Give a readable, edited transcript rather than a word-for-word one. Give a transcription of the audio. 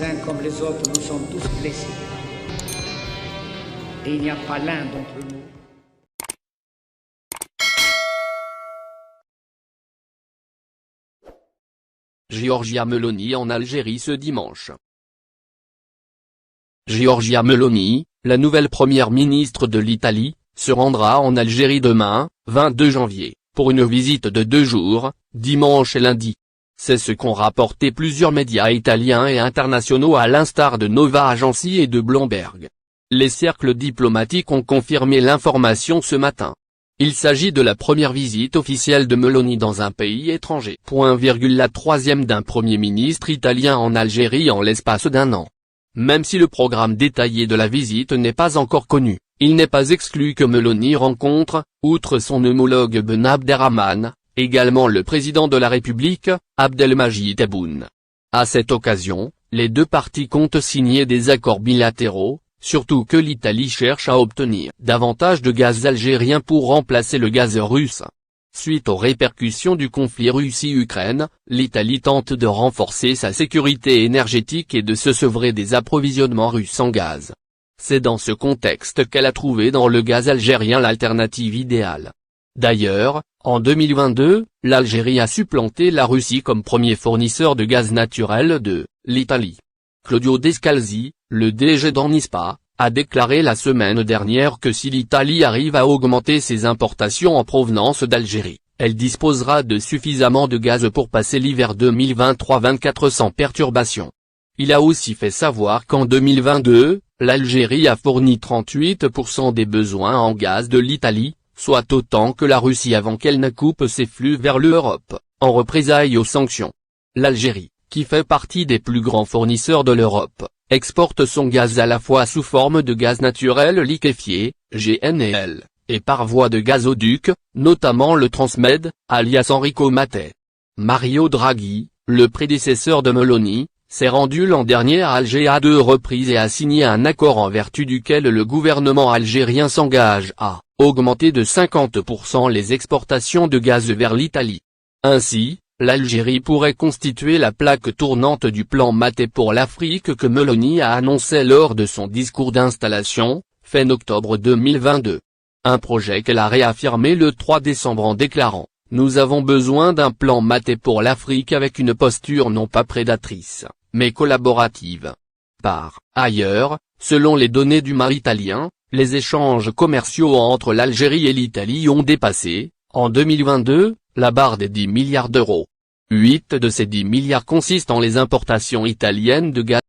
Les uns comme les autres, nous sommes tous blessés. Et il n'y a pas l'un d'entre nous Giorgia Meloni en Algérie ce dimanche. Giorgia Meloni, la nouvelle première ministre de l'Italie, se rendra en Algérie demain, 22 janvier, pour une visite de 2 jours, dimanche et lundi. C'est ce qu'ont rapporté plusieurs médias italiens et internationaux à l'instar de Nova Agency et de Bloomberg. Les cercles diplomatiques ont confirmé l'information ce matin. Il s'agit de la première visite officielle de Meloni dans un pays étranger. La troisième d'un Premier ministre italien en Algérie en l'espace d'1 an. Même si le programme détaillé de la visite n'est pas encore connu, il n'est pas exclu que Meloni rencontre, outre son homologue Ben Abderrahmane, également le président de la République, Abdelmadjid Tebboune. À cette occasion, les deux parties comptent signer des accords bilatéraux, surtout que l'Italie cherche à obtenir davantage de gaz algérien pour remplacer le gaz russe. Suite aux répercussions du conflit Russie-Ukraine, l'Italie tente de renforcer sa sécurité énergétique et de se sevrer des approvisionnements russes en gaz. C'est dans ce contexte qu'elle a trouvé dans le gaz algérien l'alternative idéale. D'ailleurs, en 2022, l'Algérie a supplanté la Russie comme premier fournisseur de gaz naturel de l'Italie. Claudio Descalzi, le DG d'Enispa, a déclaré la semaine dernière que si l'Italie arrive à augmenter ses importations en provenance d'Algérie, elle disposera de suffisamment de gaz pour passer l'hiver 2023-24 sans perturbation. Il a aussi fait savoir qu'en 2022, l'Algérie a fourni 38% des besoins en gaz de l'Italie, soit autant que la Russie avant qu'elle ne coupe ses flux vers l'Europe, en représailles aux sanctions. L'Algérie, qui fait partie des plus grands fournisseurs de l'Europe, exporte son gaz à la fois sous forme de gaz naturel liquéfié, GNL, et par voie de gazoduc, notamment le Transmed, alias Enrico Mattei. Mario Draghi, le prédécesseur de Meloni, s'est rendu l'an dernier à Alger à 2 reprises et a signé un accord en vertu duquel le gouvernement algérien s'engage à augmenter de 50% les exportations de gaz vers l'Italie. Ainsi, l'Algérie pourrait constituer la plaque tournante du plan Mattei pour l'Afrique que Meloni a annoncé lors de son discours d'installation, fin octobre 2022. Un projet qu'elle a réaffirmé le 3 décembre en déclarant « Nous avons besoin d'un plan Mattei pour l'Afrique avec une posture non pas prédatrice, mais collaborative ». Par ailleurs, selon les données du Mar italien, les échanges commerciaux entre l'Algérie et l'Italie ont dépassé, en 2022, la barre des 10 milliards d'euros. 8 de ces 10 milliards consistent en les importations italiennes de gaz.